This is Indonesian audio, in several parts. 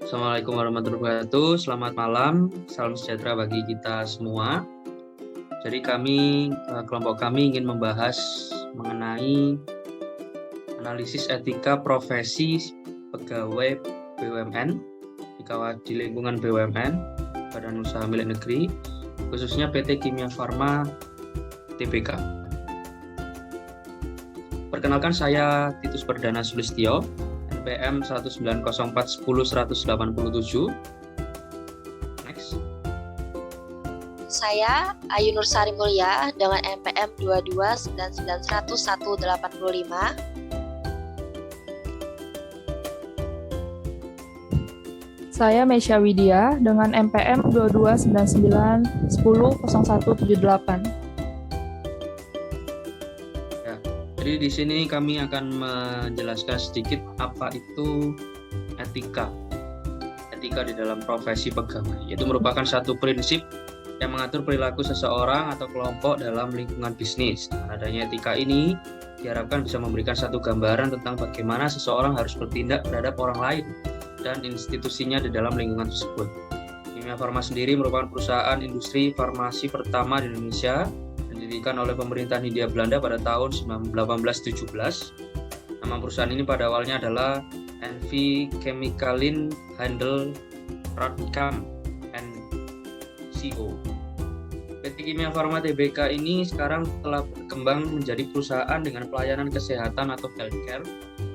Assalamualaikum warahmatullahi wabarakatuh. Selamat malam, salam sejahtera bagi kita semua. Jadi kelompok kami ingin membahas mengenai analisis etika profesi pegawai BUMN di lingkungan BUMN, Badan Usaha Milik Negeri, khususnya PT Kimia Farma Tbk. Perkenalkan, saya Titus Perdana Sulistyo, NPM 190410187. Next. Saya Ayu Nursari Mulya dengan NPM 229910185. Saya Meisya Widya dengan NPM 2299100178. Ya, jadi di sini kami akan menjelaskan sedikit apa itu etika di dalam profesi pegawai. Itu merupakan satu prinsip yang mengatur perilaku seseorang atau kelompok dalam lingkungan bisnis. Dengan adanya etika ini diharapkan bisa memberikan satu gambaran tentang bagaimana seseorang harus bertindak terhadap orang lain dan institusinya di dalam lingkungan tersebut. Kimia Farma sendiri merupakan perusahaan industri farmasi pertama di Indonesia, didirikan oleh pemerintahan Hindia Belanda pada tahun 1817. Nama perusahaan ini pada awalnya adalah NV Chemicalin Handel Radcam Co. PT Kimia Farma Tbk ini sekarang telah berkembang menjadi perusahaan dengan pelayanan kesehatan atau healthcare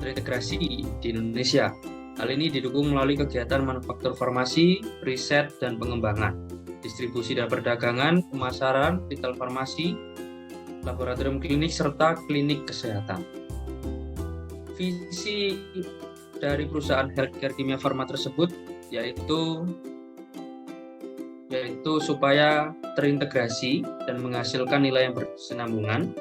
terintegrasi di Indonesia. Hal ini didukung melalui kegiatan manufaktur farmasi, riset dan pengembangan, distribusi dan perdagangan, pemasaran, retail farmasi, laboratorium klinik, serta klinik kesehatan. Visi dari perusahaan healthcare Kimia Farma tersebut yaitu supaya terintegrasi dan menghasilkan nilai yang berkesinambungan.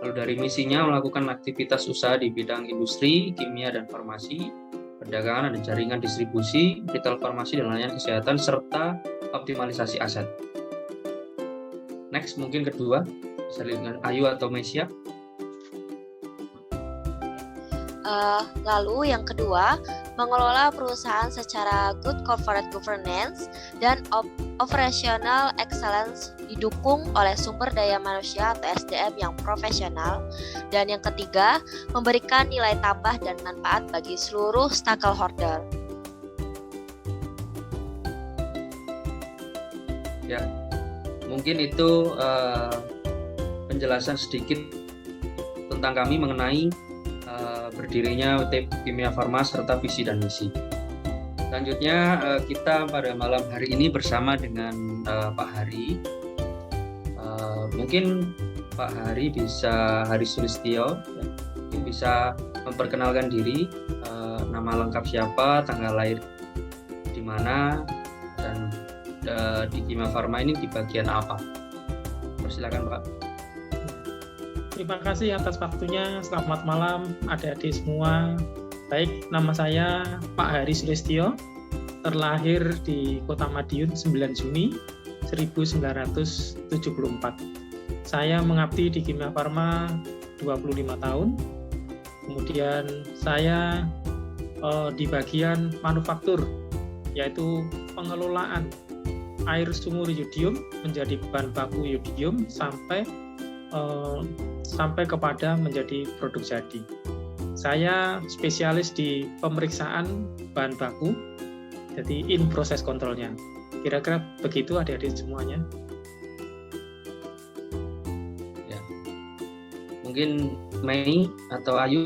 Lalu dari misinya melakukan aktivitas usaha di bidang industri, kimia dan farmasi, perdagangan dan jaringan distribusi, retail farmasi dan layanan kesehatan, serta optimalisasi aset. Next, mungkin kedua, bisa dengan Ayu atau Meisya. Lalu yang kedua, mengelola perusahaan secara good corporate governance dan operational excellence didukung oleh sumber daya manusia atau SDM yang profesional. Dan yang ketiga, memberikan nilai tambah dan manfaat bagi seluruh stakeholder. Ya, mungkin itu penjelasan sedikit tentang kami mengenai berdirinya Kimia Farma serta visi dan misi. Selanjutnya kita pada malam hari ini bersama dengan Pak Hari. Mungkin Pak Hari Sulistyo mungkin bisa memperkenalkan diri, nama lengkap siapa, tanggal lahir di mana, dan di Kimia Farma ini di bagian apa. Silakan Pak. Terima kasih atas waktunya. Selamat malam adik-adik semua. Baik, nama saya Pak Hari Sulistyo, terlahir di Kota Madiun 9 Juni 1974. Saya mengabdi di Kimia Farma 25 tahun. Kemudian saya di bagian manufaktur, yaitu pengelolaan air sumur yodium menjadi bahan baku yodium sampai kepada menjadi produk jadi. Saya spesialis di pemeriksaan bahan baku, jadi in proses kontrolnya. Kira-kira begitu adik-adik semuanya. Ya. Mungkin Mei atau Ayu,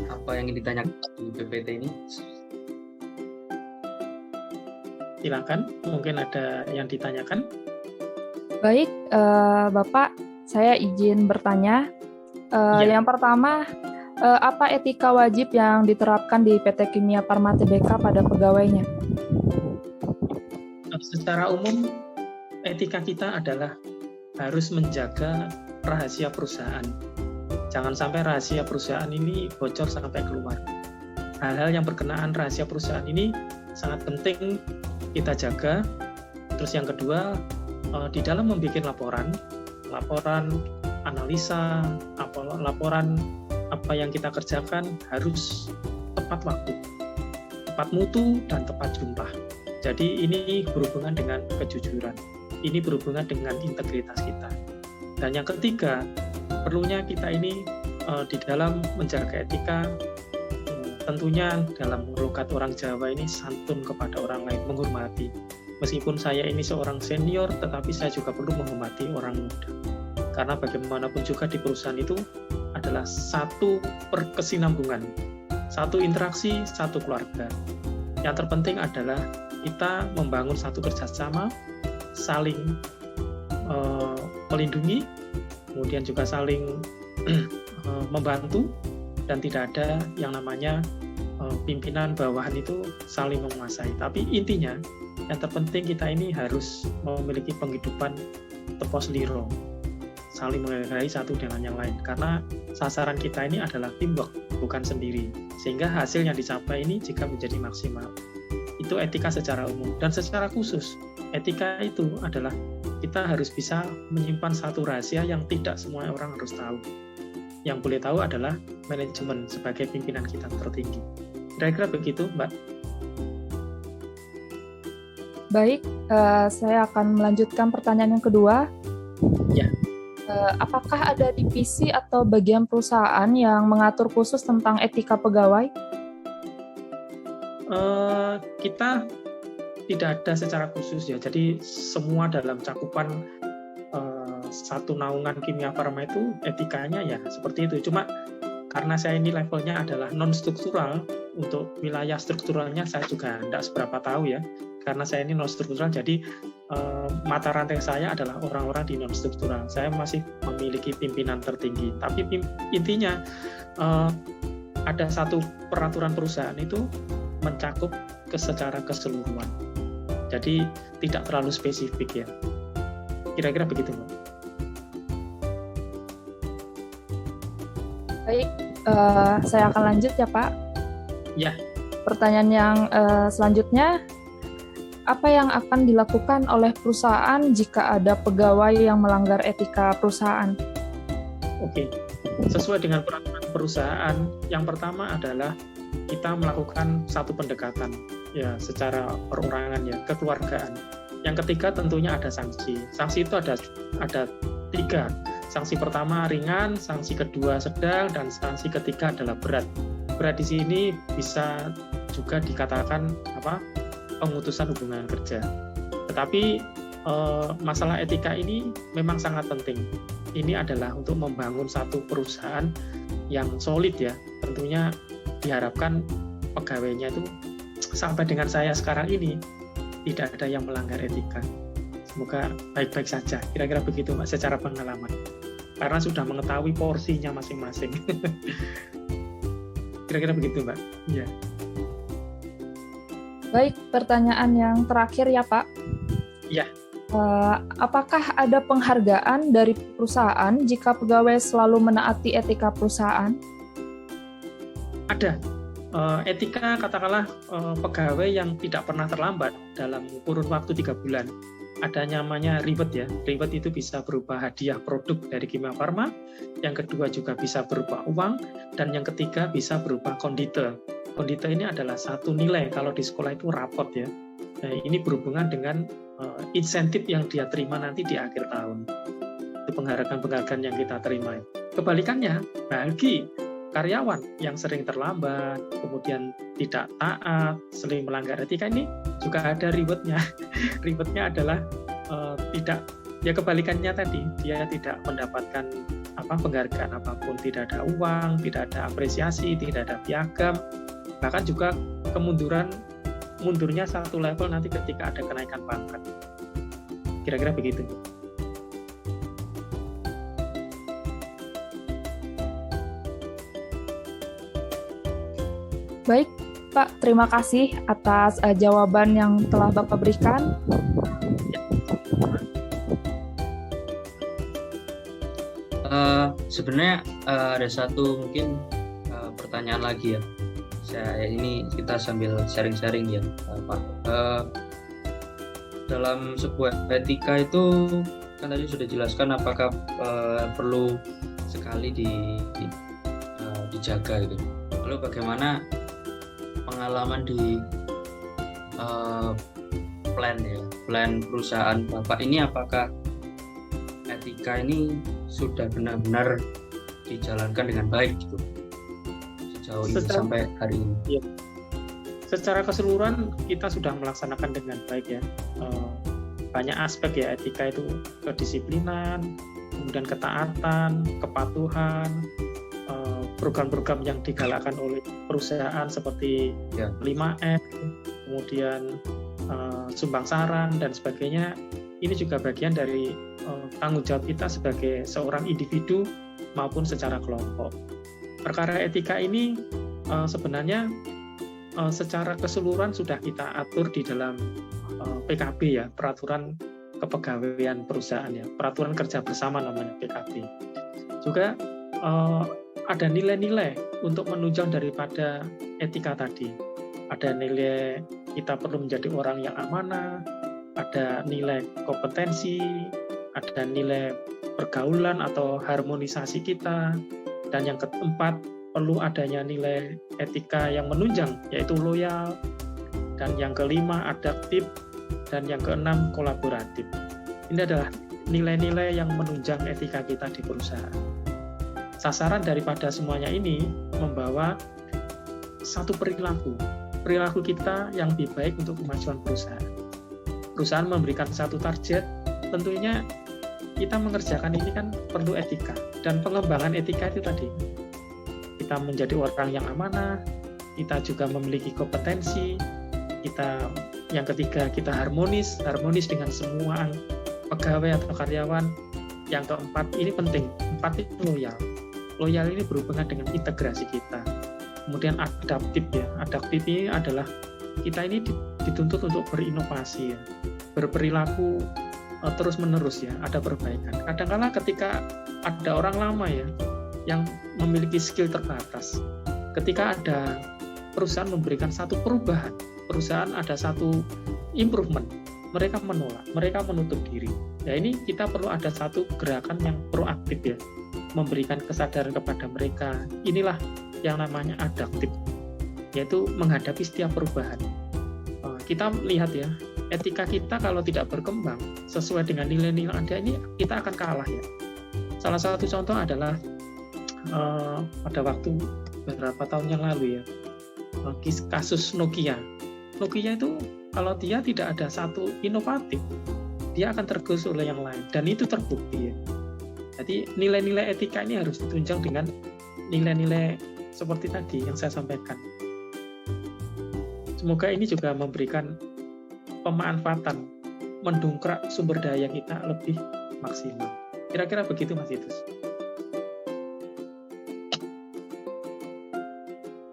apa yang ingin ditanyakan di PPT ini? Silakan, mungkin ada yang ditanyakan. Baik, Bapak, saya izin bertanya. Yang pertama, apa etika wajib yang diterapkan di PT Kimia Farma Tbk pada pegawainya? Secara umum, etika kita adalah harus menjaga rahasia perusahaan. Jangan sampai rahasia perusahaan ini bocor sampai keluar. Hal-hal yang berkenaan rahasia perusahaan ini sangat penting kita jaga. Terus yang kedua, di dalam membuat laporan analisa, laporan apa yang kita kerjakan harus tepat waktu. tepat mutu dan tepat jumlah. Jadi ini berhubungan dengan kejujuran, ini berhubungan dengan integritas kita. Dan yang ketiga, perlunya kita ini di dalam menjaga etika, tentunya dalam logat orang Jawa ini santun kepada orang lain, menghormati. Meskipun saya ini seorang senior, tetapi saya juga perlu menghormati orang muda. Karena bagaimanapun juga di perusahaan itu adalah satu perkesinambungan, satu interaksi, satu keluarga. Yang terpenting adalah kita membangun satu kerjasama, saling melindungi, kemudian juga saling membantu, dan tidak ada yang namanya pimpinan bawahan itu saling menguasai. Tapi intinya, yang terpenting kita ini harus memiliki penghidupan tepos liro, saling menghargai satu dengan yang lain. Karena sasaran kita ini adalah teamwork, bukan sendiri. Sehingga hasil yang dicapai ini jika menjadi maksimal. Itu etika secara umum. Dan secara khusus, etika itu adalah kita harus bisa menyimpan satu rahasia yang tidak semua orang harus tahu. Yang boleh tahu adalah manajemen sebagai pimpinan kita tertinggi. Kira-kira begitu, Mbak. Baik, saya akan melanjutkan pertanyaan yang kedua. Ya. Apakah ada divisi atau bagian perusahaan yang mengatur khusus tentang etika pegawai? Kita tidak ada secara khusus ya. Jadi semua dalam cakupan satu naungan Kimia Farma itu etikanya ya seperti itu. Cuma karena saya ini levelnya adalah non struktural, untuk wilayah strukturalnya saya juga tidak seberapa tahu ya. Karena saya ini non struktural, jadi mata rantai saya adalah orang-orang di non struktural. Saya masih memiliki pimpinan tertinggi. Tapi intinya ada satu peraturan perusahaan itu mencakup secara keseluruhan. Jadi tidak terlalu spesifik ya. Kira-kira begitu, Mbak. Baik, saya akan lanjut ya, Pak. Ya. Pertanyaan yang selanjutnya, apa yang akan dilakukan oleh perusahaan jika ada pegawai yang melanggar etika perusahaan? Oke, sesuai dengan peraturan perusahaan, yang pertama adalah kita melakukan satu pendekatan ya secara perorangan ya, kekeluargaan. Yang ketiga tentunya ada sanksi. Sanksi itu ada 3. Sanksi pertama ringan, sanksi kedua sedang, dan sanksi ketiga adalah berat. Berat di sini bisa juga dikatakan pemutusan hubungan kerja. Tetapi masalah etika ini memang sangat penting. Ini adalah untuk membangun satu perusahaan yang solid ya. Tentunya diharapkan pegawainya itu sampai dengan saya sekarang ini tidak ada yang melanggar etika. Semoga baik-baik saja. Kira-kira begitu, Mbak, secara pengalaman. Karena sudah mengetahui porsinya masing-masing. Kira-kira begitu, Mbak. Ya. Baik, pertanyaan yang terakhir ya, Pak. Ya. Apakah ada penghargaan dari perusahaan jika pegawai selalu menaati etika perusahaan? Ada. Etika katakanlah pegawai yang tidak pernah terlambat dalam kurun waktu 3 bulan. Ada namanya reward ya. Reward itu bisa berupa hadiah produk dari Kimia Farma. Yang kedua juga bisa berupa uang. Dan yang ketiga bisa berupa kondite. Kondite ini adalah satu nilai, kalau di sekolah itu rapot ya. Nah, ini berhubungan dengan insentif yang dia terima nanti di akhir tahun. Itu penghargaan-penghargaan yang kita terima. Kebalikannya, bagi karyawan yang sering terlambat, kemudian tidak taat, sering melanggar etika, ini juga ada reward-nya. Reward-nya adalah tidak, ya kebalikannya tadi, dia tidak mendapatkan penghargaan apapun, tidak ada uang, tidak ada apresiasi, tidak ada piagam, bahkan juga mundurnya satu level nanti ketika ada kenaikan pangkat. Kira-kira begitu. Baik, Pak, terima kasih atas jawaban yang telah Bapak berikan. Sebenarnya ada satu mungkin pertanyaan lagi ya. Kita sambil sharing-sharing ya, Pak. Dalam sebuah etika itu kan tadi sudah jelaskan apakah perlu sekali dijaga gitu. Lalu bagaimana pengalaman di plan perusahaan Bapak ini, apakah etika ini sudah benar-benar dijalankan dengan baik gitu sejauh ini sampai hari ini? Iya. Secara keseluruhan kita sudah melaksanakan dengan baik ya. Banyak aspek ya etika itu, kedisiplinan, kemudian ketaatan, kepatuhan, program-program yang digalakkan oleh perusahaan seperti 5M, kemudian sumbang saran dan sebagainya. Ini juga bagian dari tanggung jawab kita sebagai seorang individu maupun secara kelompok. Perkara etika ini sebenarnya secara keseluruhan sudah kita atur di dalam PKB ya, peraturan kepegawaian perusahaan ya, peraturan kerja bersama namanya PKB. Juga ada nilai-nilai untuk menunjang daripada etika tadi. Ada nilai kita perlu menjadi orang yang amanah, ada nilai kompetensi, ada nilai pergaulan atau harmonisasi kita, dan yang keempat perlu adanya nilai etika yang menunjang yaitu loyal, dan yang kelima adaptif, dan yang keenam kolaboratif. Ini adalah nilai-nilai yang menunjang etika kita di perusahaan. Sasaran daripada semuanya ini membawa satu perilaku kita yang lebih baik untuk kemajuan perusahaan. Perusahaan memberikan satu target, tentunya kita mengerjakan ini kan perlu etika, dan pengembangan etika itu tadi. Kita menjadi orang yang amanah, kita juga memiliki kompetensi, yang ketiga kita harmonis dengan semua pegawai atau karyawan. Yang keempat ini penting, empat itu loyal. Loyal ini berhubungan dengan integrasi kita. Kemudian adaptif ya, adaptif ini adalah kita ini dituntut untuk berinovasi ya, berperilaku terus menerus ya, ada perbaikan. Kadang-kala ketika ada orang lama ya yang memiliki skill terbatas, ketika ada perusahaan memberikan satu perubahan, perusahaan ada satu improvement, mereka menolak, mereka menutup diri. Ya ini kita perlu ada satu gerakan yang proaktif ya, memberikan kesadaran kepada mereka. Inilah yang namanya adaptif, yaitu menghadapi setiap perubahan. Kita lihat ya, etika kita kalau tidak berkembang sesuai dengan nilai-nilai ada ini, kita akan kalah ya. Salah satu contoh adalah pada waktu beberapa tahun yang lalu ya, kasus Nokia. Nokia itu kalau dia tidak ada satu inovatif, dia akan tergerus oleh yang lain, dan itu terbukti ya. Jadi nilai-nilai etika ini harus ditunjang dengan nilai-nilai seperti tadi yang saya sampaikan. Semoga ini juga memberikan pemanfaatan, mendongkrak sumber daya kita lebih maksimal. Kira-kira begitu Mas Idus.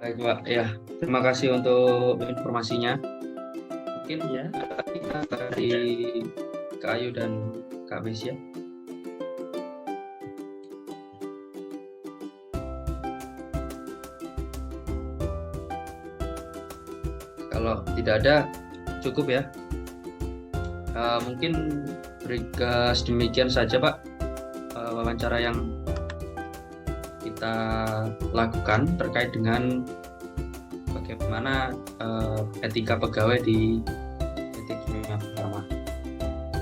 Baik Pak, ya terima kasih untuk informasinya. Mungkin ya dari Kak Ayu dan Kak Mesya. Kalau tidak ada, cukup ya. Mungkin demikian saja Pak wawancara yang kita lakukan terkait dengan bagaimana etika pegawai di PT Kimia Farma.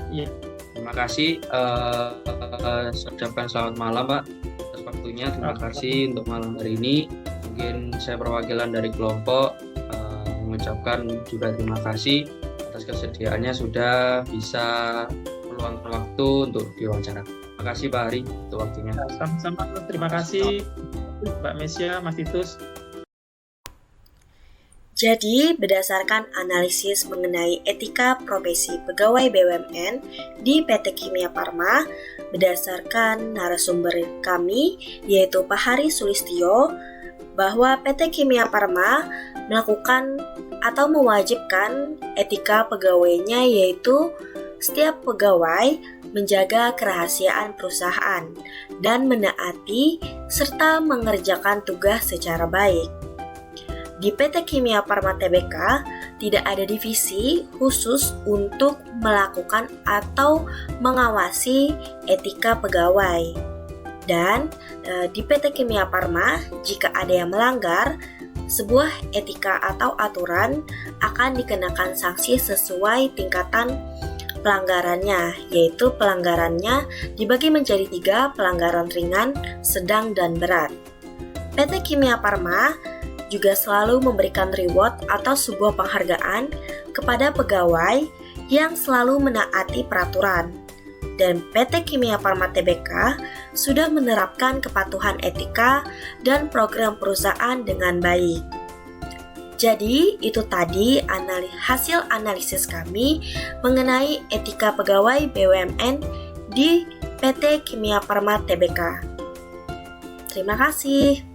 Iya. Terima kasih. Saya ucapkan selamat malam Pak atas waktunya. Terima kasih untuk malam hari ini. Mungkin saya perwakilan dari kelompok mengucapkan juga terima kasih atas kesediaannya sudah bisa meluangkan waktu untuk diwawancara. Terima kasih Pak Hari untuk waktunya. Sama-sama, terima kasih Mbak Mesya, Mas Titus. Jadi, berdasarkan analisis mengenai etika profesi pegawai BUMN di PT Kimia Farma, berdasarkan narasumber kami, yaitu Pak Hari Sulistyo, bahwa PT Kimia Farma melakukan atau mewajibkan etika pegawainya, yaitu setiap pegawai menjaga kerahasiaan perusahaan dan menaati serta mengerjakan tugas secara baik. Di PT Kimia Farma Tbk tidak ada divisi khusus untuk melakukan atau mengawasi etika pegawai. Dan di PT Kimia Farma, jika ada yang melanggar, sebuah etika atau aturan akan dikenakan sanksi sesuai tingkatan pelanggarannya, yaitu pelanggarannya dibagi menjadi 3, pelanggaran ringan, sedang, dan berat. PT Kimia Farma juga selalu memberikan reward atau sebuah penghargaan kepada pegawai yang selalu menaati peraturan. Dan PT Kimia Farma Tbk sudah menerapkan kepatuhan etika dan program perusahaan dengan baik. Jadi, itu tadi hasil analisis kami mengenai etika pegawai BUMN di PT Kimia Farma Tbk. Terima kasih.